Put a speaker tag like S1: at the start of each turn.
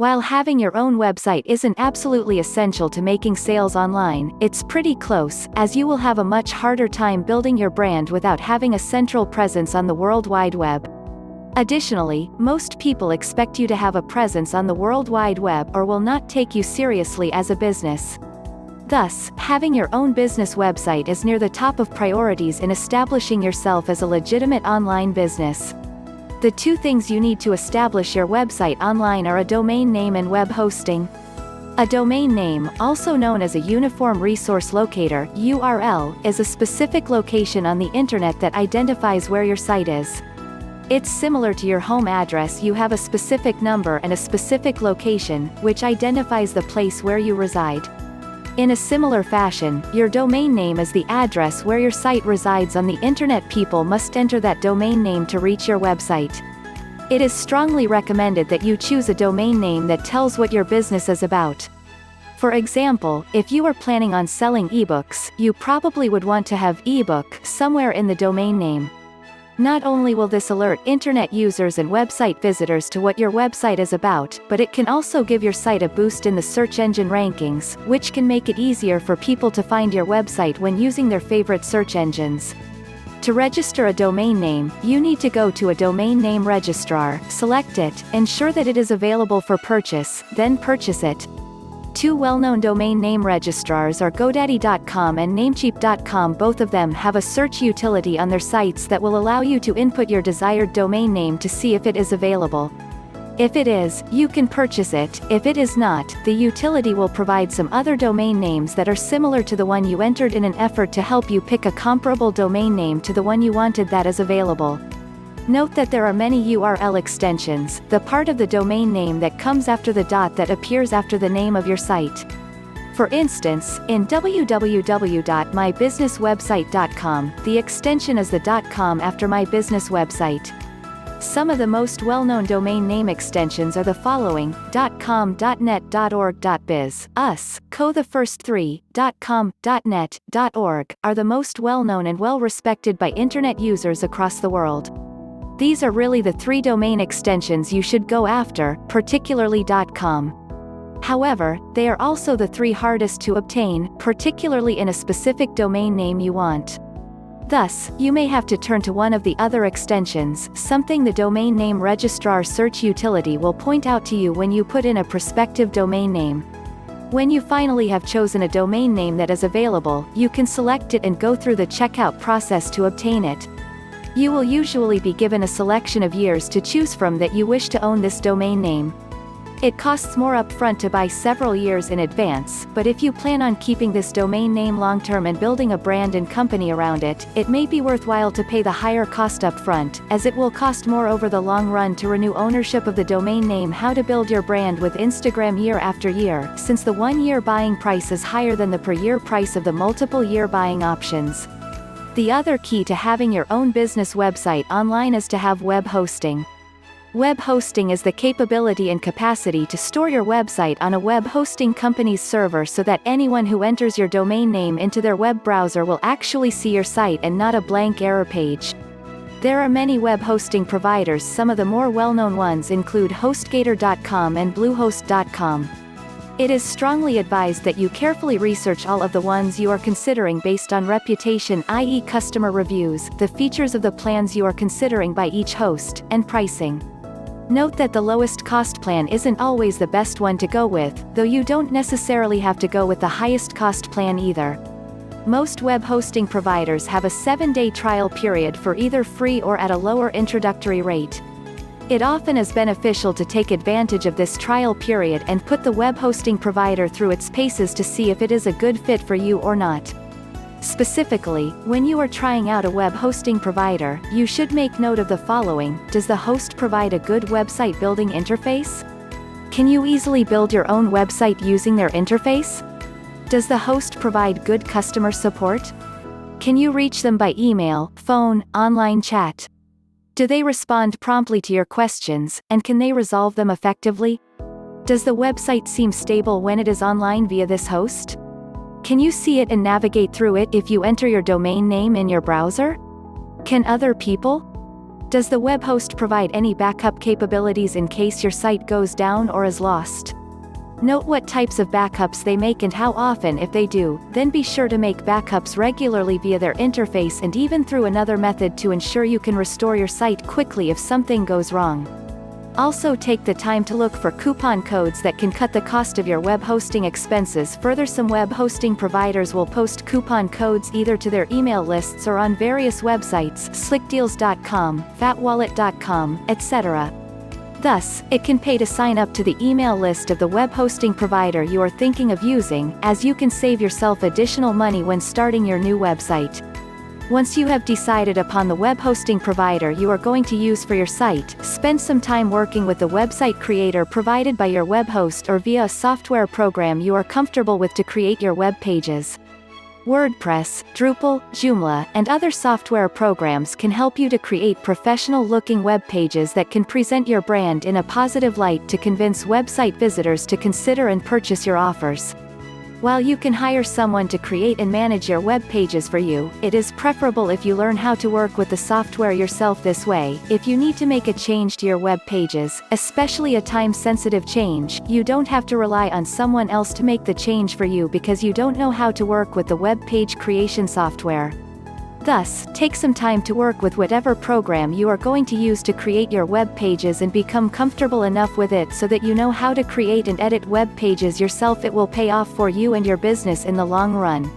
S1: While having your own website isn't absolutely essential to making sales online, it's pretty close, as you will have a much harder time building your brand without having a central presence on the World Wide Web. Additionally, most people expect you to have a presence on the World Wide Web or will not take you seriously as a business. Thus, having your own business website is near the top of priorities in establishing yourself as a legitimate online business. The two things you need to establish your website online are a domain name and web hosting. A domain name, also known as a Uniform Resource Locator (URL), is a specific location on the internet that identifies where your site is. It's similar to your home address. You have a specific number and a specific location, which identifies the place where you reside. In a similar fashion, your domain name is the address where your site resides on the internet. People must enter that domain name to reach your website. It is strongly recommended that you choose a domain name that tells what your business is about. For example, if you are planning on selling ebooks, you probably would want to have ebook somewhere in the domain name. Not only will this alert internet users and website visitors to what your website is about, but it can also give your site a boost in the search engine rankings, which can make it easier for people to find your website when using their favorite search engines. To register a domain name, you need to go to a domain name registrar, select it, ensure that it is available for purchase, then purchase it. Two well-known domain name registrars are GoDaddy.com and Namecheap.com. Both of them have a search utility on their sites that will allow you to input your desired domain name to see if it is available. If it is, you can purchase it. If it is not, the utility will provide some other domain names that are similar to the one you entered in an effort to help you pick a comparable domain name to the one you wanted that is available. Note that there are many URL extensions, the part of the domain name that comes after the dot that appears after the name of your site. For instance, in www.mybusinesswebsite.com, the extension is the .com after my business website. Some of the most well-known domain name extensions are the following: .com, .net, .org, .biz, us, co. The first three, .com, .net, .org, are the most well-known and well-respected by internet users across the world. These are really the three domain extensions you should go after, particularly .com. However, they are also the three hardest to obtain, particularly in a specific domain name you want. Thus, you may have to turn to one of the other extensions, something the domain name registrar search utility will point out to you when you put in a prospective domain name. When you finally have chosen a domain name that is available, you can select it and go through the checkout process to obtain it. You will usually be given a selection of years to choose from that you wish to own this domain name. It costs more upfront to buy several years in advance, but if you plan on keeping this domain name long-term and building a brand and company around it, it may be worthwhile to pay the higher cost upfront, as it will cost more over the long run to renew ownership of the domain name. How to build your brand with Instagram year after year, since the one-year buying price is higher than the per-year price of the multiple-year buying options. The other key to having your own business website online is to have web hosting. Web hosting is the capability and capacity to store your website on a web hosting company's server so that anyone who enters your domain name into their web browser will actually see your site and not a blank error page. There are many web hosting providers. Some of the more well-known ones include HostGator.com and Bluehost.com. It is strongly advised that you carefully research all of the ones you are considering based on reputation, i.e. customer reviews, the features of the plans you are considering by each host, and pricing. Note that the lowest cost plan isn't always the best one to go with, though you don't necessarily have to go with the highest cost plan either. Most web hosting providers have a 7-day trial period for either free or at a lower introductory rate. It often is beneficial to take advantage of this trial period and put the web hosting provider through its paces to see if it is a good fit for you or not. Specifically, when you are trying out a web hosting provider, you should make note of the following: does the host provide a good website building interface? Can you easily build your own website using their interface? Does the host provide good customer support? Can you reach them by email, phone, online chat? Do they respond promptly to your questions, and can they resolve them effectively? Does the website seem stable when it is online via this host? Can you see it and navigate through it if you enter your domain name in your browser? Can other people? Does the web host provide any backup capabilities in case your site goes down or is lost? Note what types of backups they make and how often if they do, then be sure to make backups regularly via their interface and even through another method to ensure you can restore your site quickly if something goes wrong. Also take the time to look for coupon codes that can cut the cost of your web hosting expenses further. Some web hosting providers will post coupon codes either to their email lists or on various websites, slickdeals.com, fatwallet.com, etc. Thus, it can pay to sign up to the email list of the web hosting provider you are thinking of using, as you can save yourself additional money when starting your new website. Once you have decided upon the web hosting provider you are going to use for your site, spend some time working with the website creator provided by your web host or via a software program you are comfortable with to create your web pages. WordPress, Drupal, Joomla, and other software programs can help you to create professional-looking web pages that can present your brand in a positive light to convince website visitors to consider and purchase your offers. While you can hire someone to create and manage your web pages for you, it is preferable if you learn how to work with the software yourself. This way, if you need to make a change to your web pages, especially a time-sensitive change, you don't have to rely on someone else to make the change for you because you don't know how to work with the web page creation software. Thus, take some time to work with whatever program you are going to use to create your web pages and become comfortable enough with it so that you know how to create and edit web pages yourself. It will pay off for you and your business in the long run.